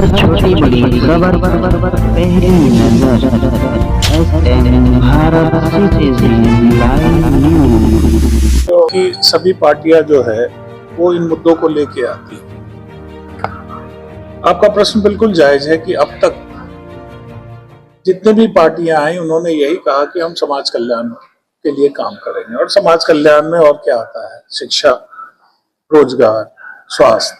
हर छोटी बड़ी खबर पहली नजर भारत सिटीजन लाइव न्यूज। कि सभी पार्टियां जो है वो इन मुद्दों को लेके आती है। आपका प्रश्न बिल्कुल जायज है कि अब तक जितने भी पार्टियां आई उन्होंने यही कहा कि हम समाज कल्याण के लिए काम करेंगे, और समाज कल्याण में और क्या आता है? शिक्षा, रोजगार, स्वास्थ्य।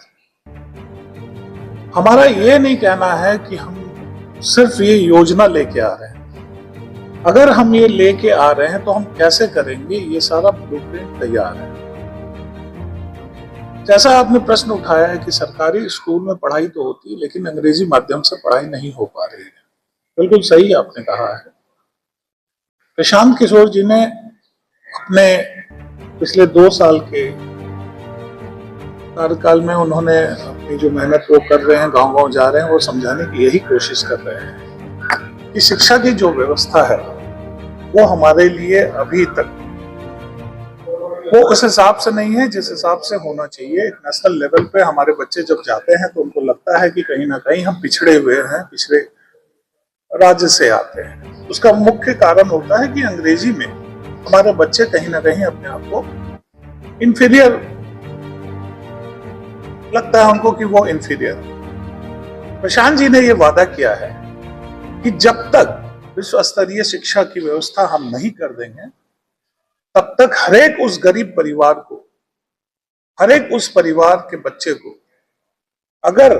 हमारा ये नहीं कहना है कि हम सिर्फ ये योजना लेके आ रहे हैं। अगर हम ये लेके आ रहे हैं तो हम कैसे करेंगे, ये सारा ब्लूप्रिंट तैयार है। जैसा आपने प्रश्न उठाया है कि सरकारी स्कूल में पढ़ाई तो होती है लेकिन अंग्रेजी माध्यम से पढ़ाई नहीं हो पा रही है, बिल्कुल सही आपने कहा है। प्रशांत किशोर जी ने अपने पिछले 2 साल के कार्यकाल में उन्होंने अपनी जो मेहनत वो कर रहे हैं, गांव-गांव जा रहे हैं, वो समझाने की यही कोशिश कर रहे हैं कि शिक्षा की जो व्यवस्था है वो हमारे लिए अभी तक वो उस हिसाब से नहीं है जिस हिसाब से होना चाहिए। नेशनल लेवल पे हमारे बच्चे जब जाते हैं तो उनको लगता है कि कहीं ना कहीं हम पिछड़े हुए हैं, पिछड़े राज्य से आते हैं। उसका मुख्य कारण होता है कि अंग्रेजी में हमारे बच्चे कहीं ना कहीं अपने आप को इंफीरियर लगता है, उनको कि वो इंफीरियर। प्रशांत जी ने ये वादा किया है कि जब तक विश्व स्तरीय शिक्षा की व्यवस्था हम नहीं कर देंगे तब तक हरेक उस गरीब परिवार को, हरेक उस परिवार के बच्चे को अगर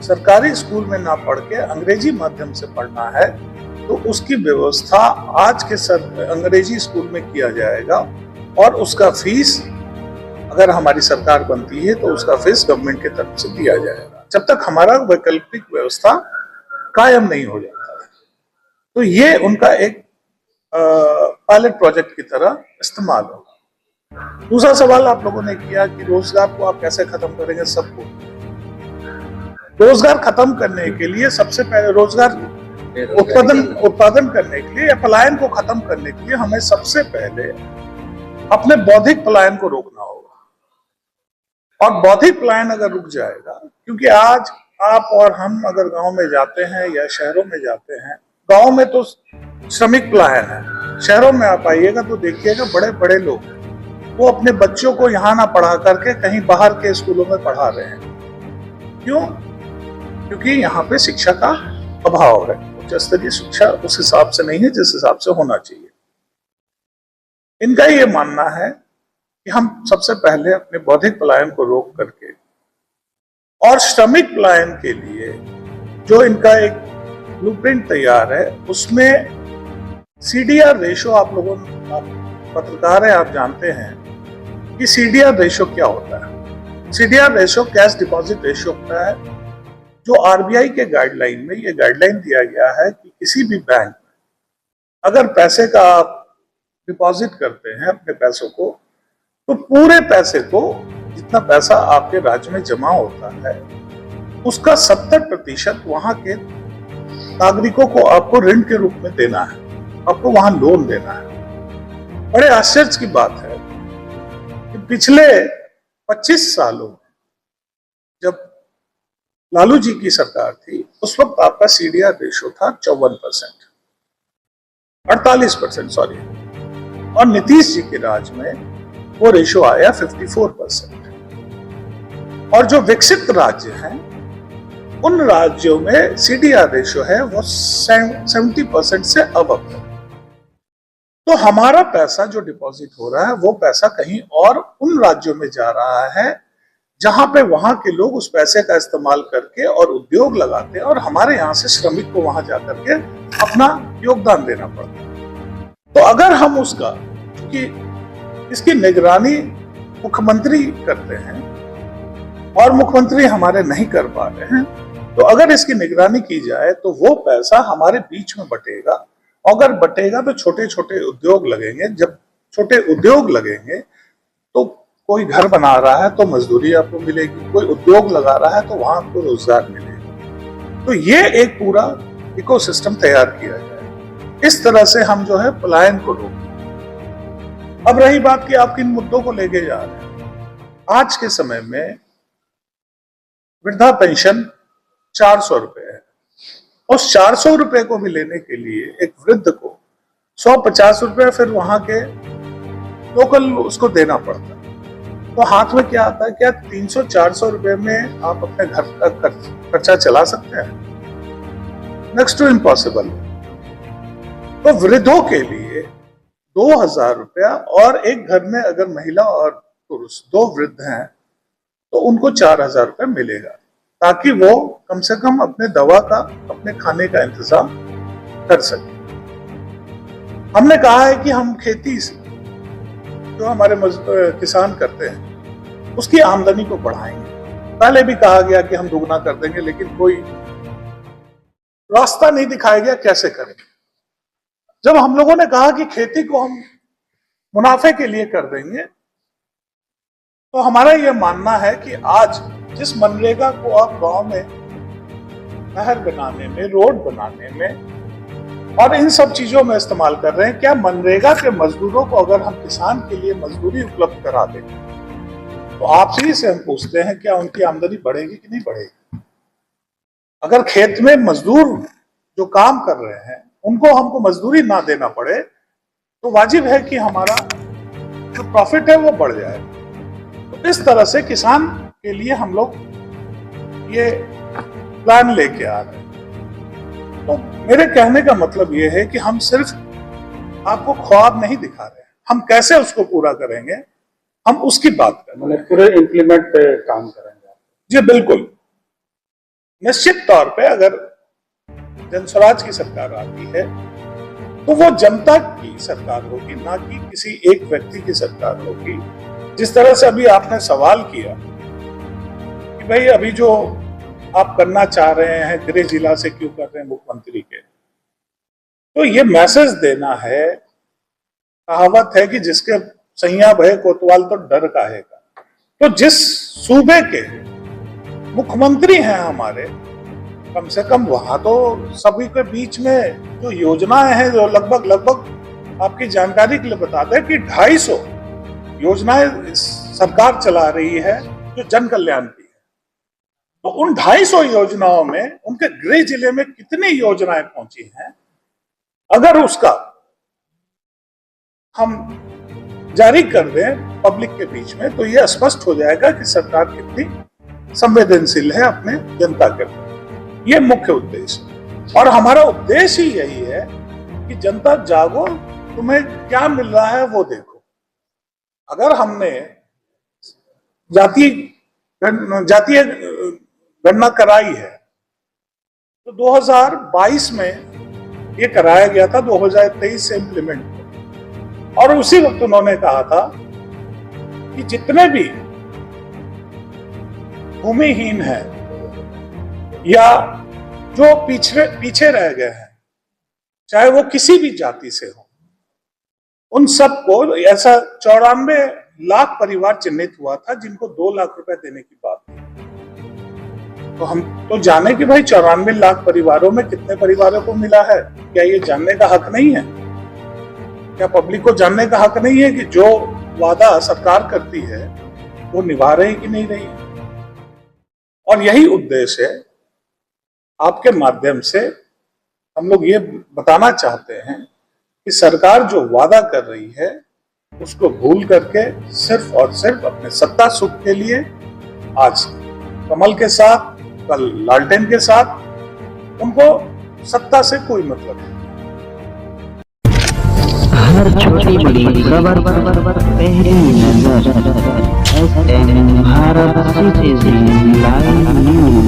सरकारी स्कूल में ना पढ़ के अंग्रेजी माध्यम से पढ़ना है तो उसकी व्यवस्था आज के अंग्रेजी स्कूल में किया जाएगा, और उसका फीस अगर हमारी सरकार बनती है तो उसका फीस गवर्नमेंट की तरफ से दिया जाएगा, जब तक हमारा वैकल्पिक व्यवस्था कायम नहीं हो जाता है। तो ये उनका एक पायलट प्रोजेक्ट की तरह इस्तेमाल होगा। दूसरा सवाल आप लोगों ने किया कि रोजगार को आप कैसे खत्म करेंगे। सबको रोजगार खत्म करने के लिए सबसे पहले रोजगार उत्पादन करने के लिए या पलायन को खत्म करने के लिए हमें सबसे पहले अपने बौद्धिक पलायन को रोकना होगा। और बौद्धिक पलायन अगर रुक जाएगा, क्योंकि आज आप और हम अगर गांव में जाते हैं या शहरों में जाते हैं, गांव में तो श्रमिक पलायन है, शहरों में आप आइएगा तो देखिएगा बड़े बड़े लोग वो अपने बच्चों को यहाँ ना पढ़ा करके कहीं बाहर के स्कूलों में पढ़ा रहे हैं। क्यों? क्योंकि यहाँ पे शिक्षा का अभाव है। उच्च स्तरीय शिक्षा उस हिसाब से नहीं है जिस हिसाब से होना चाहिए। इनका ये मानना है कि हम सबसे पहले अपने बौद्धिक पलायन को रोक करके और श्रमिक पलायन के लिए जो इनका एक ब्लूप्रिंट तैयार है उसमें सीडीआर रेशो, आप लोगों पत्रकार हैं, आप जानते हैं कि सीडीआर रेशो क्या होता है। CDR ratio cash deposit ratio होता है, जो आरबीआई के गाइडलाइन में ये गाइडलाइन दिया गया है कि किसी भी बैंक में अगर पैसे का आप डिपॉजिट करते हैं अपने पैसों को, तो पूरे पैसे को, जितना पैसा आपके राज्य में जमा होता है उसका 70% वहां के नागरिकों को आपको ऋण के रूप में देना है, आपको वहां लोन देना है। बड़े आश्चर्य की बात है कि पिछले 25 सालों में जब लालू जी की सरकार थी उस वक्त आपका सीडीआर रेशो था 54%, 48% सॉरी, और नीतीश जी के राज में वो रेशो आया 54%। और जो विकसित राज्य हैं उन राज्यों में सीडीआर रेशो है वो 70% से अब है। तो हमारा पैसा जो डिपॉजिट हो रहा है वो पैसा कहीं और उन राज्यों में जा रहा है जहां पे वहां के लोग उस पैसे का इस्तेमाल करके और उद्योग लगाते हैं, और हमारे यहाँ से श्रमिक को वहां जाकर के अपना योगदान देना पड़ता है। तो अगर हम उसका, क्योंकि इसकी निगरानी मुख्यमंत्री करते हैं और मुख्यमंत्री हमारे नहीं कर पा रहे हैं, तो अगर इसकी निगरानी की जाए तो वो पैसा हमारे बीच में बटेगा। अगर बटेगा तो छोटे छोटे उद्योग लगेंगे, जब छोटे उद्योग लगेंगे तो कोई घर बना रहा है तो मजदूरी आपको मिलेगी, कोई उद्योग लगा रहा है तो वहां आपको रोजगार मिलेगा। तो ये एक पूरा इकोसिस्टम तैयार किया जाए। इस तरह से हम जो है पलायन को रोकें। अब रही बात कि आप किन मुद्दों को लेके जा रहे हैं। आज के समय में वृद्धा पेंशन 400 रुपए है। उस 400 रुपए को भी लेने के लिए एक वृद्ध को 150 रुपए फिर वहां के लोकल उसको देना पड़ता है। तो हाथ में क्या आता है, क्या 300-400 रुपए में आप अपने घर का खर्चा चला सकते हैं? Next to impossible. तो वृद्धों के लिए 2000 रुपया, और एक घर में अगर महिला और पुरुष 2 वृद्ध हैं तो उनको 4000 रुपये मिलेगा, ताकि वो कम से कम अपने दवा का, अपने खाने का इंतजाम कर सके। हमने कहा है कि हम खेती से जो हमारे किसान करते हैं उसकी आमदनी को बढ़ाएंगे। पहले भी कहा गया कि हम दुगना कर देंगे, लेकिन कोई रास्ता नहीं दिखाया गया कैसे करेंगे। जब हम लोगों ने कहा कि खेती को हम मुनाफे के लिए कर देंगे, तो हमारा यह मानना है कि आज जिस मनरेगा को आप गांव में नहर बनाने में, रोड बनाने में और इन सब चीजों में इस्तेमाल कर रहे हैं, क्या मनरेगा के मजदूरों को अगर हम किसान के लिए मजदूरी उपलब्ध करा दें तो आपसे से हम पूछते हैं क्या उनकी आमदनी बढ़ेगी कि नहीं बढ़ेगी? अगर खेत में मजदूर जो काम कर रहे हैं उनको हमको मजदूरी ना देना पड़े तो वाजिब है कि हमारा जो प्रॉफिट है वो बढ़ जाए। तो इस तरह से किसान के लिए हम लोग ये प्लान लेके आ रहे हैं। तो मेरे कहने का मतलब ये है कि हम सिर्फ आपको ख्वाब नहीं दिखा रहे हैं, हम कैसे उसको पूरा करेंगे हम उसकी बात करें, मतलब पूरे इम्प्लीमेंट पे काम करेंगे। जी बिल्कुल। निश्चित तौर पे अगर जनस्वराज की सरकार आती है तो वो जनता की सरकार होगी, ना कि किसी एक व्यक्ति की सरकार होगी। जिस तरह से अभी आपने सवाल किया कि भाई अभी जो आप करना चाह रहे हैं गृह जिला से क्यों कर रहे हैं मुख्यमंत्री के, तो ये मैसेज देना है। कहावत है कि जिसके सैया भय कोतवाल तो डर काहेगा। तो जिस सूबे के मुख्यमंत्री हैं हमारे, कम से कम वहां तो सभी के बीच में जो योजनाएं हैं, जो लगभग आपकी जानकारी के लिए बता दें कि 250 योजनाएं सरकार चला रही है जो जन कल्याण की है। तो उन 250 योजनाओं में उनके गृह जिले में कितनी योजनाएं पहुंची हैं, अगर उसका हम जारी कर दें पब्लिक के बीच में तो यह स्पष्ट हो जाएगा कि सरकार कितनी संवेदनशील है अपने जनता के प्रति। ये मुख्य उद्देश्य, और हमारा उद्देश्य ही यही है कि जनता जागो, तुम्हें क्या मिल रहा है वो देखो। अगर हमने जातीय गणना कराई है तो 2022 में ये कराया गया था, 2023 से इम्प्लीमेंट हुआ। और उसी वक्त उन्होंने कहा था कि जितने भी भूमिहीन है या जो पीछे रह गए हैं, चाहे वो किसी भी जाति से हो, उन सबको, ऐसा 94 लाख परिवार चिन्हित हुआ था जिनको 2 लाख रुपए देने की बात थी। तो हम तो जाने कि भाई 94 लाख परिवारों में कितने परिवारों को मिला है, क्या ये जानने का हक नहीं है? क्या पब्लिक को जानने का हक नहीं है कि जो वादा सरकार करती है वो निभा रही कि नहीं रही? और यही उद्देश्य है, आपके माध्यम से हम लोग ये बताना चाहते हैं कि सरकार जो वादा कर रही है उसको भूल करके सिर्फ और सिर्फ अपने सत्ता सुख के लिए आज कमल के साथ, कल लालटेन के साथ, उनको सत्ता से कोई मतलब नहीं। हर छोटी बड़ी खबर पहली नजर, भारत सिटीजन लाइव न्यूज।